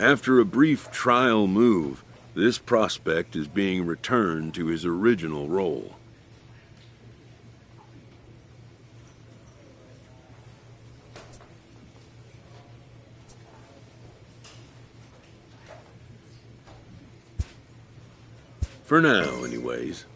After a brief trial move, this prospect is being returned to his original role. For now, anyways.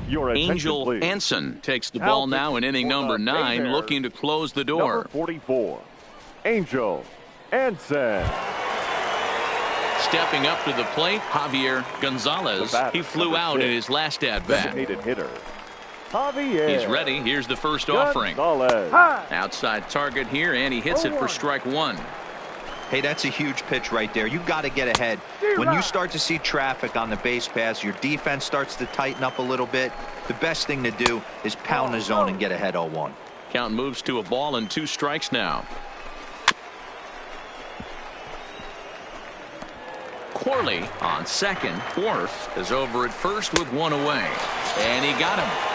Angel Anson takes the ball now in inning number 9, looking to close the door. Number 44, Angel Anson. Stepping up to the plate, Javier Gonzalez. He flew out in his last at-bat. Hitter, Javier. He's ready. Here's the first offering. Outside target here, and he hits it for strike 1. Hey, that's a huge pitch right there. You got to get ahead. When you start to see traffic on the base pass, your defense starts to tighten up a little bit. The best thing to do is pound the zone and get ahead 0-1. Count moves to a ball and 2 strikes now. Corley on second. Worth is over at first with 1 away. And he got him.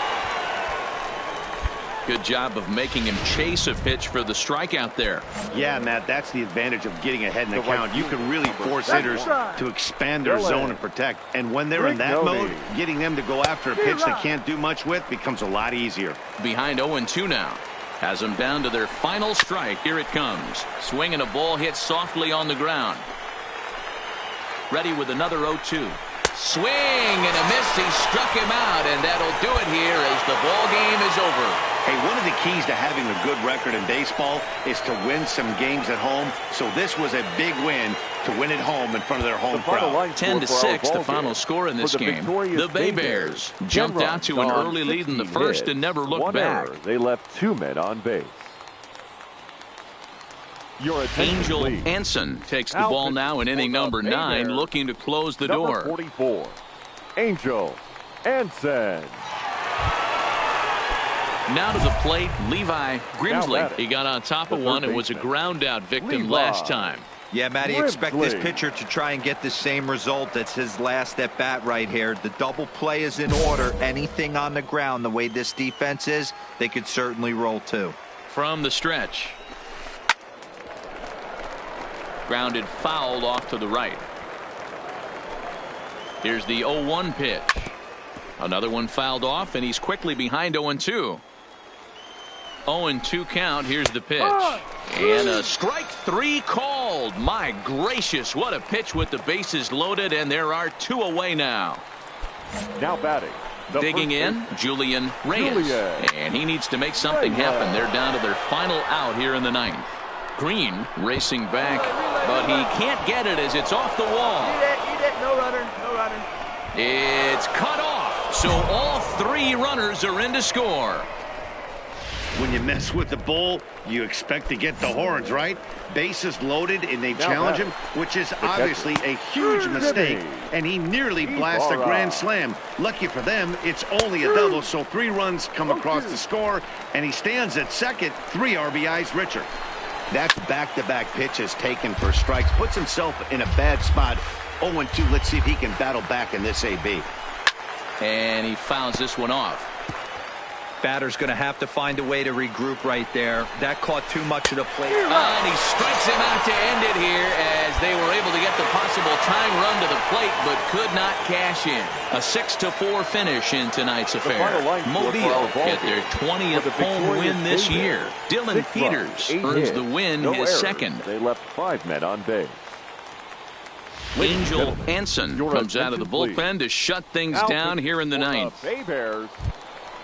Good job of making him chase a pitch for the strikeout there. Yeah, Matt, that's the advantage of getting ahead in the count. You can really force hitters to expand their zone and protect. And when they're in that mode, getting them to go after a pitch they can't do much with becomes a lot easier. Behind 0-2 now. Has them down to their final strike. Here it comes. Swinging a ball hit softly on the ground. Ready with another 0-2. Swing and a miss. He struck him out, and that'll do it here as the ball game is over. Hey, one of the keys to having a good record in baseball is to win some games at home. So this was a big win to win at home in front of their home crowd. 10-6, the final score in this game. The Bay Bears jumped out to an early lead in the first and never looked back. They left 2 men on base. Angel Anson takes the ball now in inning number 9, looking to close the door. 44, Angel Anson. Now to the plate, Levi Grimsley. He got on top of one and was a ground out victim last time. Yeah, Matty, expect this pitcher to try and get the same result. That's his last at bat right here. The double play is in order. Anything on the ground, the way this defense is, they could certainly roll too. From the stretch. Grounded foul off to the right. Here's the 0-1 pitch. Another one fouled off, and he's quickly behind 0-2. 0-2 count. Here's the pitch. And a strike 3 called. My gracious, what a pitch with the bases loaded, and there are 2 away now. Now batting. Digging in, Julian Reyes. And he needs to make something happen. They're down to their final out here in the 9th. Green racing back, but he can't get it as it's off the wall. No runner. It's cut off, so all 3 runners are in to score. When you mess with the bull, you expect to get the horns, right? Bases loaded, and they challenge him, which is obviously a huge mistake, and he nearly blasts a grand slam. Lucky for them, it's only a double, so 3 runs come across the score, and he stands at second, 3 RBIs richer. That's back-to-back pitches taken for strikes. Puts himself in a bad spot. 0-2. Let's see if he can battle back in this AB. And he fouls this one off. Batter's going to have to find a way to regroup right there. That caught too much of the plate. And he strikes him out to end it here as they were able to get the possible tying run to the plate but could not cash in. A 6-4 finish in tonight's affair. Mobile get their 20th home win this year. Dylan Peters earns the win, his second. They left 5 men on base. Angel Anson comes out of the bullpen to shut things down here in the 9th. Bay Bears,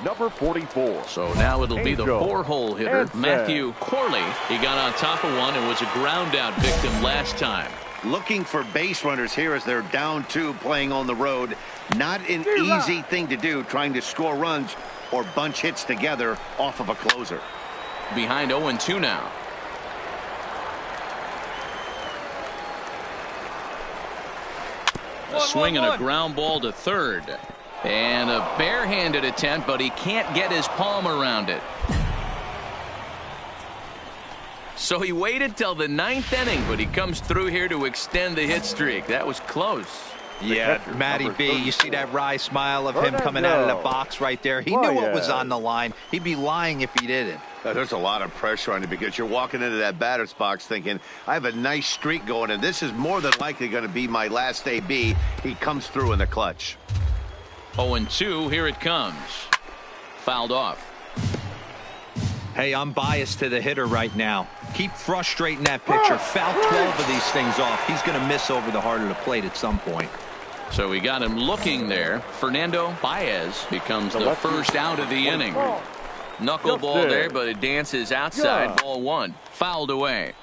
number 44. So now it'll be the 4-hole hitter, Matthew Corley. He got on top of one and was a ground-out victim last time. Looking for base runners here as they're down 2 playing on the road. Not an easy thing to do, trying to score runs or bunch hits together off of a closer. Behind 0-2 now. A swing and a ground ball to third. And a barehanded attempt, but he can't get his palm around it. So he waited till the 9th inning, but he comes through here to extend the hit streak. That was close. Yeah, Matty B, you see that wry smile of him coming out of the box right there. He knew what was on the line. He'd be lying if he didn't. There's a lot of pressure on you because you're walking into that batter's box thinking, I have a nice streak going, and this is more than likely going to be my last AB. He comes through in the clutch. 0-2, here it comes. Fouled off. Hey, I'm biased to the hitter right now. Keep frustrating that pitcher. Foul 12 of these things off. He's going to miss over the heart of the plate at some point. So we got him looking there. Fernando Baez becomes the first out of the inning. Knuckleball there, but it dances outside. Ball one. Fouled away.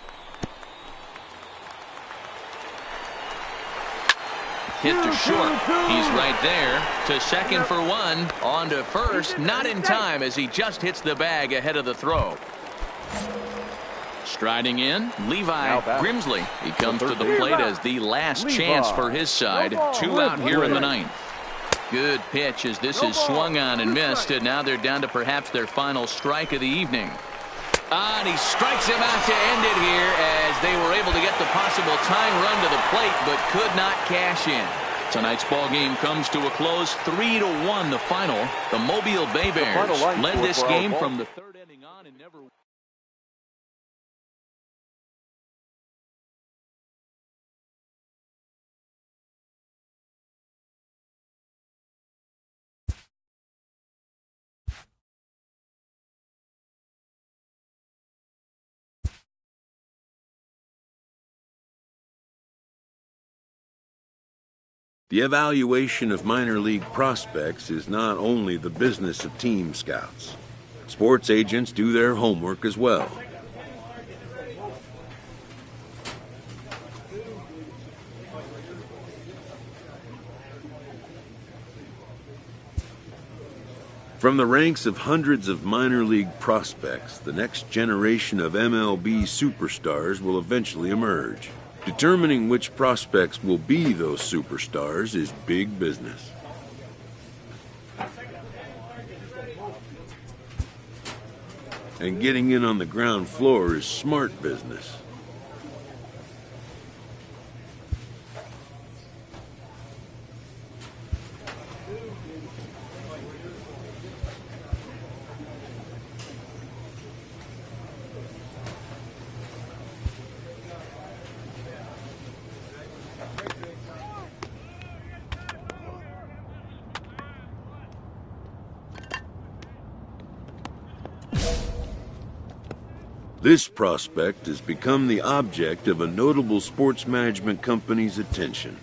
Hit to short. He's right there to second for one. On to first. Not in time as he just hits the bag ahead of the throw. Striding in, Levi Grimsley. He comes to the plate as the last chance for his side. 2 out here in the 9th. Good pitch as this is swung on and missed, and now they're down to perhaps their final strike of the evening. And he strikes him out to end it here as they were able to get the possible tying run to the plate but could not cash in. Tonight's ball game comes to a close, 3-1 the final. The Mobile Bay Bears led this game from the 3rd inning on and never. The evaluation of minor league prospects is not only the business of team scouts. Sports agents do their homework as well. From the ranks of hundreds of minor league prospects, the next generation of MLB superstars will eventually emerge. Determining which prospects will be those superstars is big business. And getting in on the ground floor is smart business. This prospect has become the object of a notable sports management company's attention.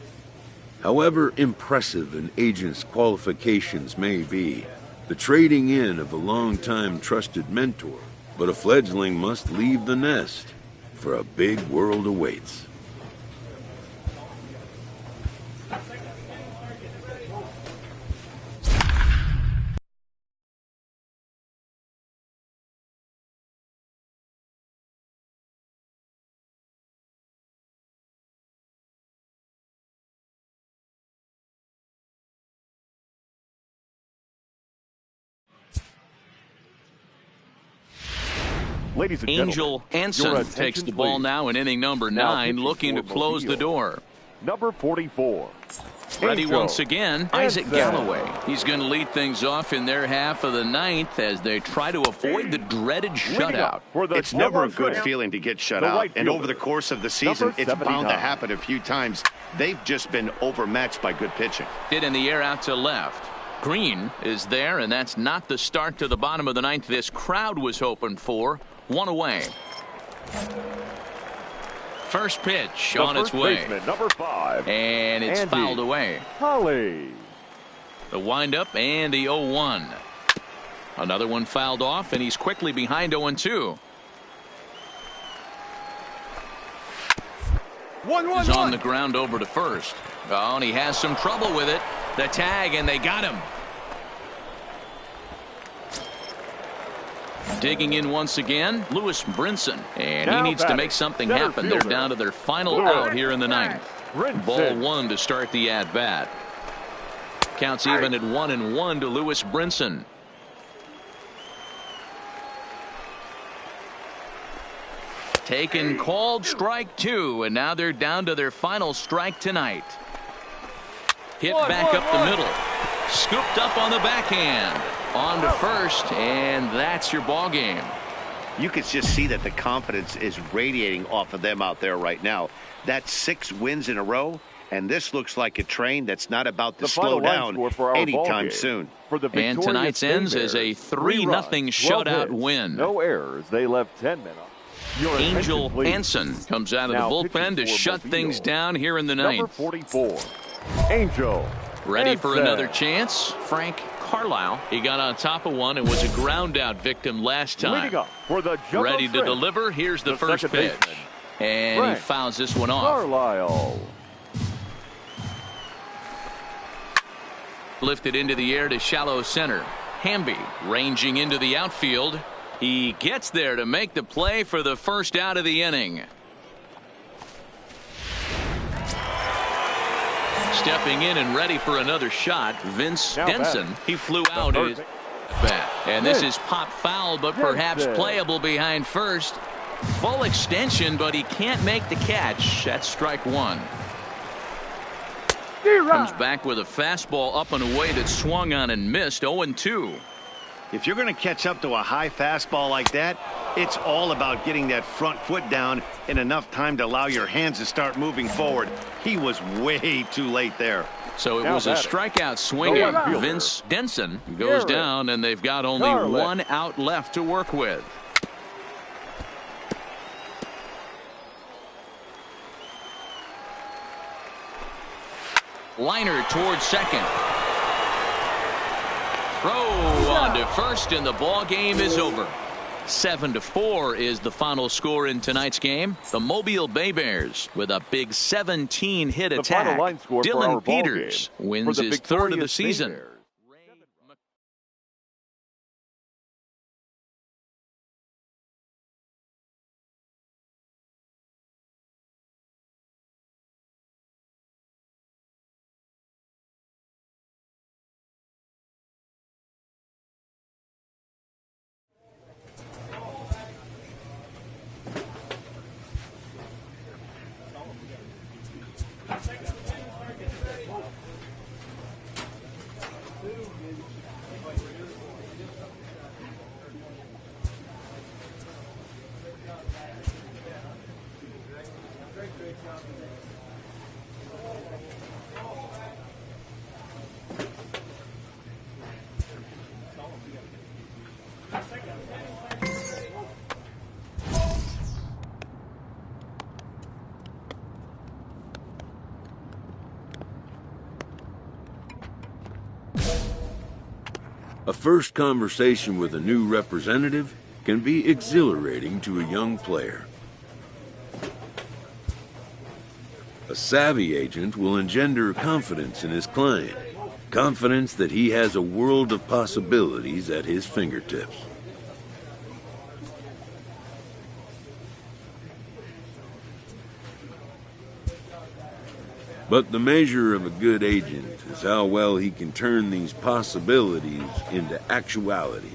However impressive an agent's qualifications may be, the trading in of a long-time trusted mentor, but a fledgling must leave the nest, for a big world awaits. Ladies and Angel Anson takes the ball now in inning number 9, looking to close the door. Number 44. Ready Angel once again, Isaac Galloway. He's going to lead things off in their half of the 9th as they try to avoid the dreaded shutout. It's never a good feeling to get shut out, and over the course of the season, it's bound to happen a few times. They've just been overmatched by good pitching. Hit in the air out to left. Green is there, and that's not the start to the bottom of the 9th this crowd was hoping for. 1 away. First pitch on its way. Number 5. And it's fouled away. Holly. The windup and the 0-1. Another one fouled off, and he's quickly behind 0-2. He's on the ground over to first. Oh, and he has some trouble with it. The tag, and they got him. Digging in once again, Lewis Brinson. And he Now needs to batting, make something center happen. They're fielder, down to their final Lewis out here in the ninth. Brinson. Ball one to start the at-bat. Counts even at 1-1 to Lewis Brinson. Taken, called, strike two, and now they're down to their final strike tonight. Hit back up the middle. Scooped up on the backhand. On to first, and that's your ball game. You can just see that the confidence is radiating off of them out there right now. That's 6 wins in a row, and this looks like a train that's not about to slow down anytime soon. And tonight's ends as a 3-0 shutout win. No errors. They left 10 men up. Angel Anson comes out of the bullpen to shut things down here in the ninth. Number 44, Angel Ready for Anson. another chance. Frank Carlisle. He got on top of one and was a ground out victim last time. Leading up for the jump Ready of to deliver. Here's the first second pitch. baseman, And Frank he fouls this one off. Carlisle. Lifted into the air to shallow center. Hamby ranging into the outfield. He gets there to make the play for the first out of the inning. Stepping in and ready for another shot, Vince Now Denson. back. He flew out his bat. And this is pop foul, but perhaps Denson. playable behind first. Full extension, but he can't make the catch. That's strike one. Comes back with a fastball up and away that swung on and missed. 0-2. If you're going to catch up to a high fastball like that, it's all about getting that front foot down in enough time to allow your hands to start moving forward. He was way too late there. So it Now was a batting. strikeout swinging. No one. Vince Denson goes down, and they've got only Garlick. one out left to work with. Liner towards second. Throw on to first, and the ball game is over. 7-4 is the final score in tonight's game. The Mobile Bay Bears with a big 17-hit The attack. final line score for our Dylan ball Peters game. wins For the his third of the victorious season. Bears. A first conversation with a new representative can be exhilarating to a young player. A savvy agent will engender confidence in his client, confidence that he has a world of possibilities at his fingertips. But the measure of a good agent is how well he can turn these possibilities into actualities.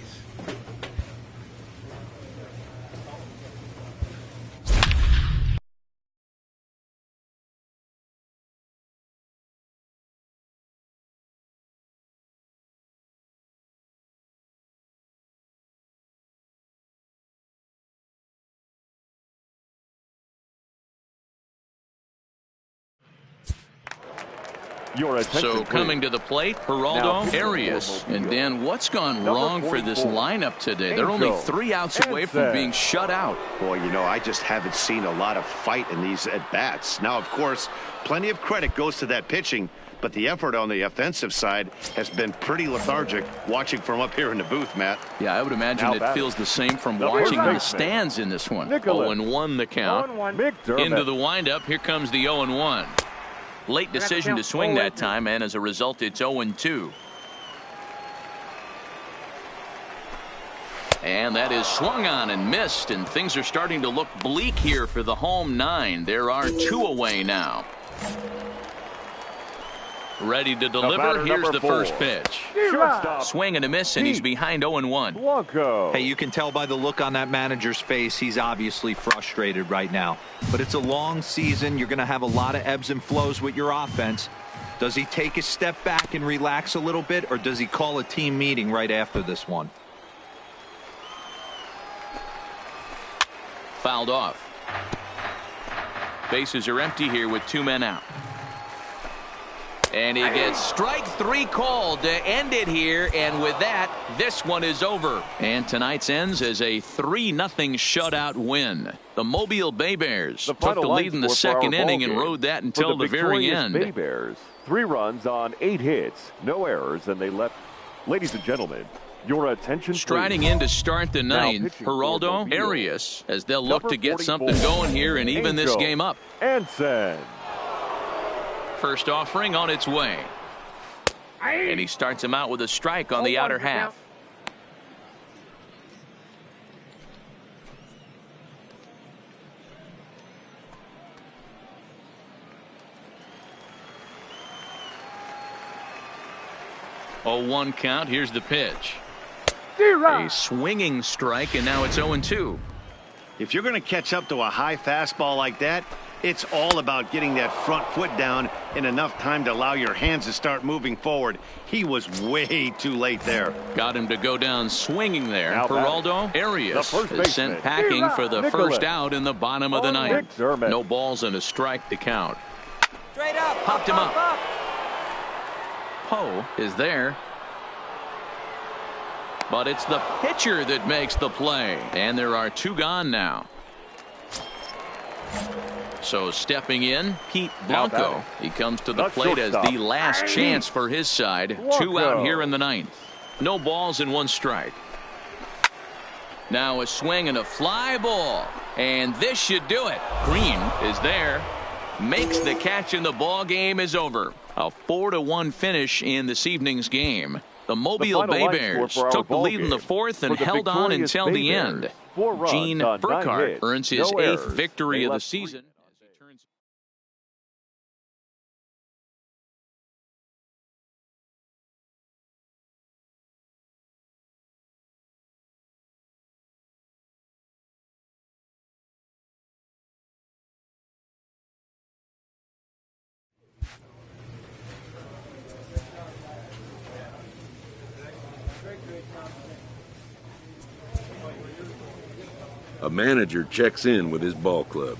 Your attention, So please. coming to the plate, Now, Geraldo pitching Arias. for Mobile. And Dan, what's gone Number wrong for this 44, lineup today? They're only Angel 3 outs away from Anson. being shut out. Boy, you know, I just haven't seen a lot of fight in these at-bats. Now, of course, plenty of credit goes to that pitching, but the effort on the offensive side has been pretty lethargic watching from up here in the booth, Matt. Yeah, I would imagine Now it batting. feels the same from Number watching in the baseman, stands in this one. Nicholas. 0-1 the count. McDermott. Into the windup. Here comes the 0-1. Late decision to swing that time, and as a result, it's 0-2. And that is swung on and missed, and things are starting to look bleak here for the home 9. There are 2 away now. Ready to deliver. Here's the first pitch. Swing and a miss, and he's behind 0-1. Hey, you can tell by the look on that manager's face he's obviously frustrated right now. But it's a long season. You're going to have a lot of ebbs and flows with your offense. Does he take a step back and relax a little bit, or does he call a team meeting right after this one? Fouled off. Bases are empty here with 2 men out. And he gets strike 3 called to end it here, and with that, this one is over. And tonight's ends as a 3-0 shutout win. The Mobile Bay Bears took the lead in the second inning and rode that until the very end. Bay Bears, 3 runs on 8 hits, no errors, and they left. Ladies and gentlemen, your attention. Striding in to start the 9th, Geraldo Arias, as they'll look to get something going here and even this game up. Anson. First offering on its way. And he starts him out with a strike on the outer half. Oh, 1 count. Here's the pitch. A swinging strike, and now it's 0-2. If you're going to catch up to a high fastball like that, it's all about getting that front foot down in enough time to allow your hands to start moving forward. He was way too late there. Got him to go down swinging there. Geraldo Arias is sent baseman, packing for the Nicholas. first out in the bottom of the 9th. No balls and a strike to count. Straight up. Popped him up. Poe is there. But it's the pitcher that makes the play. And there are 2 gone now. So stepping in, Pete Blanco. He comes to the plate as the last chance for his side. 2 out here in the 9th. No balls and 1 strike. Now a swing and a fly ball. And this should do it. Green is there. Makes the catch, and the ball game is over. A 4-1 finish in this evening's game. The Mobile Bay Bears took the lead in the 4th and held on until the end. Gene Burkhardt earns his 8th victory of the season. A manager checks in with his ball club.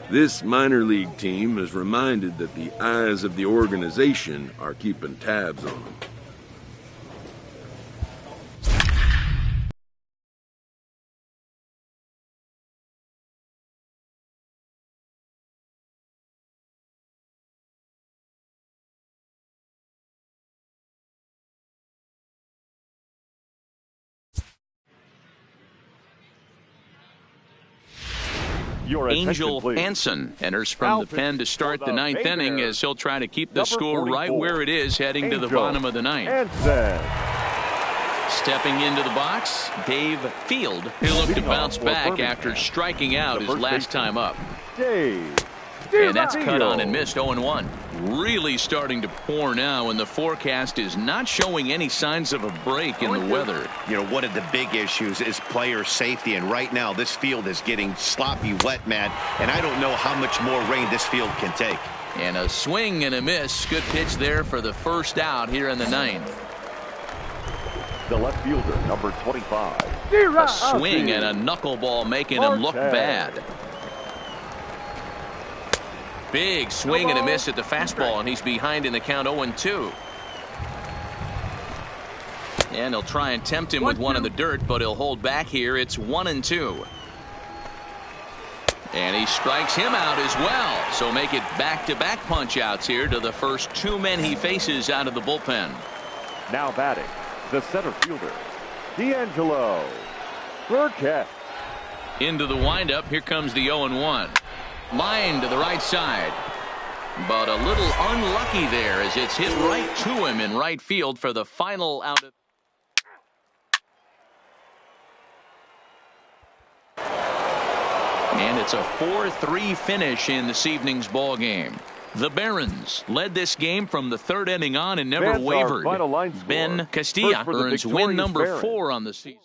This minor league team is reminded that the eyes of the organization are keeping tabs on them. Angel Anson enters from the pen to start the ninth inning as he'll try to keep the score right where it is heading to the bottom of the ninth. Stepping into the box, Dave Field. He'll look to bounce back after striking out his last time up. And that's cut on and missed. 0-1. Really starting to pour now, and the forecast is not showing any signs of a break in the weather. You know, one of the big issues is player safety, and right now this field is getting sloppy wet, man, and I don't know how much more rain this field can take. And a swing and a miss. Good pitch there for the first out here in the ninth. The left fielder, number 25. A swing and a knuckleball making him look bad. Big swing and a miss at the fastball, and he's behind in the count 0-2. And he'll try and tempt him with one in the dirt, but he'll hold back here. It's 1-2. And he strikes him out as well. So make it back-to-back punch-outs here to the first two men he faces out of the bullpen. Now batting, the center fielder, D'Angelo Burkett. Into the windup, here comes the 0-1. Line to the right side, but a little unlucky there as it's hit right to him in right field for the final out. And it's a 4-3 finish in this evening's ball game. The Barons led this game from the third inning on and never wavered. Ben Castilla earns win number 4 on the season.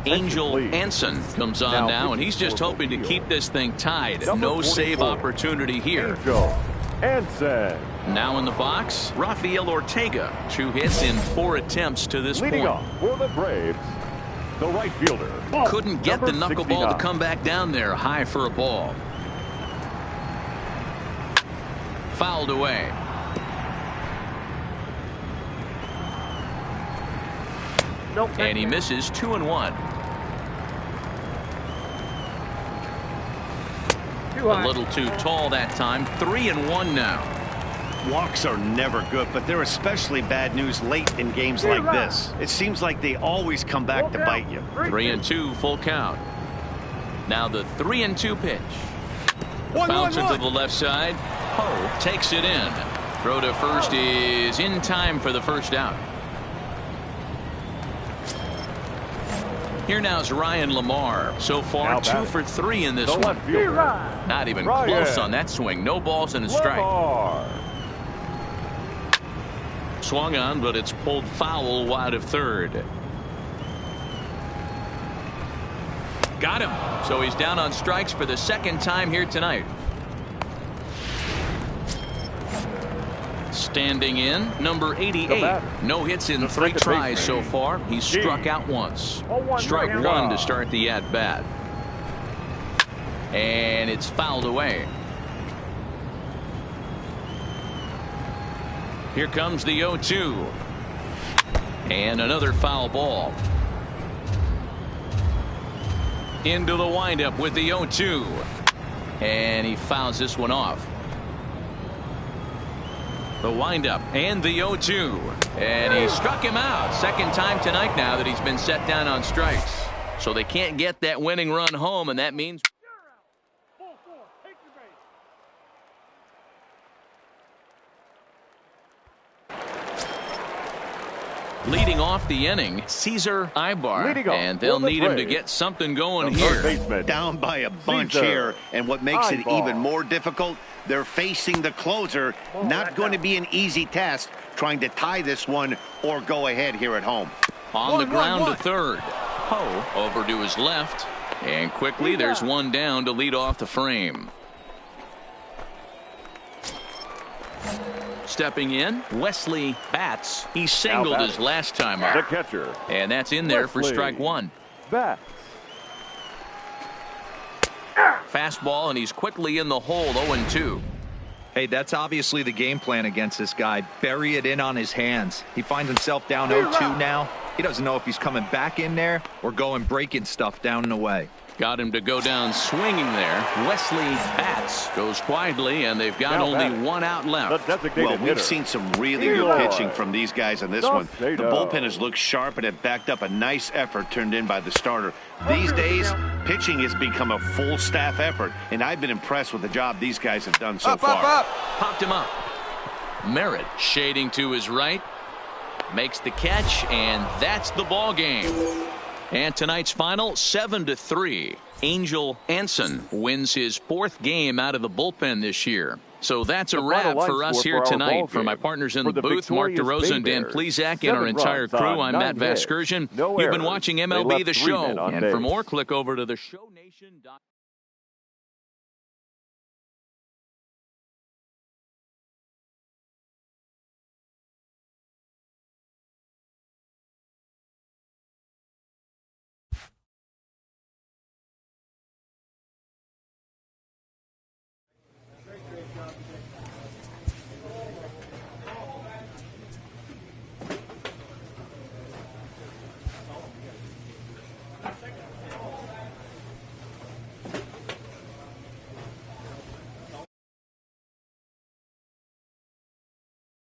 Angel Anson comes on now, and he's just hoping to keep this thing tied. No save opportunity here. Angel Anson. Now in the box, Rafael Ortega. 2 hits in 4 attempts to this Leading point. off for the Braves, the right fielder. Couldn't get the knuckleball to come back down there. High for a ball. Fouled away. And he misses 2-1. A little too tall that time. 3-1 now. Walks are never good, but they're especially bad news late in games like this. It seems like they always come back to bite you. 3-2, full count. Now the 3-2 pitch. Bouncer to the left side. Ho takes it in. Throw to first is in time for the first out. Here now is Ryan Lamar. So far, 2 for 3 in this one. Not even close on that swing. No balls and a strike. Swung on, but it's pulled foul wide of third. Got him. So he's down on strikes for the second time here tonight. Standing in, number 88. No hits in 3 tries so far. He's struck out once. Strike 1 to start the at-bat. And it's fouled away. Here comes the 0-2. And another foul ball. Into the windup with the 0-2. And he fouls this one off. The windup and the 0-2. And he struck him out. Second time tonight now that he's been set down on strikes. So they can't get that winning run home, and that means leading off the inning, Cesar Ibar, and they'll need him to get something going here. Down by a bunch here, and what makes it even more difficult, they're facing the closer. Not going to be an easy task trying to tie this one or go ahead here at home. On the ground to third. Ho over to his left, and quickly there's one down to lead off the frame. Stepping in, Wesley Bats. He singled his last time up. The catcher. And that's in there for strike 1. Bats. Fastball, and he's quickly in the hole, 0-2. Hey, that's obviously the game plan against this guy. Bury it in on his hands. He finds himself down 0-2 now. He doesn't know if he's coming back in there or going breaking stuff down and away. Got him to go down swinging there. Wesley Bats goes quietly, and they've got only one out left. Well, we've seen some really good pitching from these guys on this one. The bullpen has looked sharp and have backed up a nice effort turned in by the starter. These days, pitching has become a full staff effort, and I've been impressed with the job these guys have done so far. Popped him up. Merritt shading to his right. Makes the catch, and that's the ball game. And tonight's final, 7-3. Angel Anson wins his 4th game out of the bullpen this year. So that's a wrap for us here tonight. For my partners in the booth, Mark DeRosa and Dan Plezak, and our entire crew, I'm Matt Vasgersian. You've been watching MLB The Show. And for more, click over to theshowNation.com.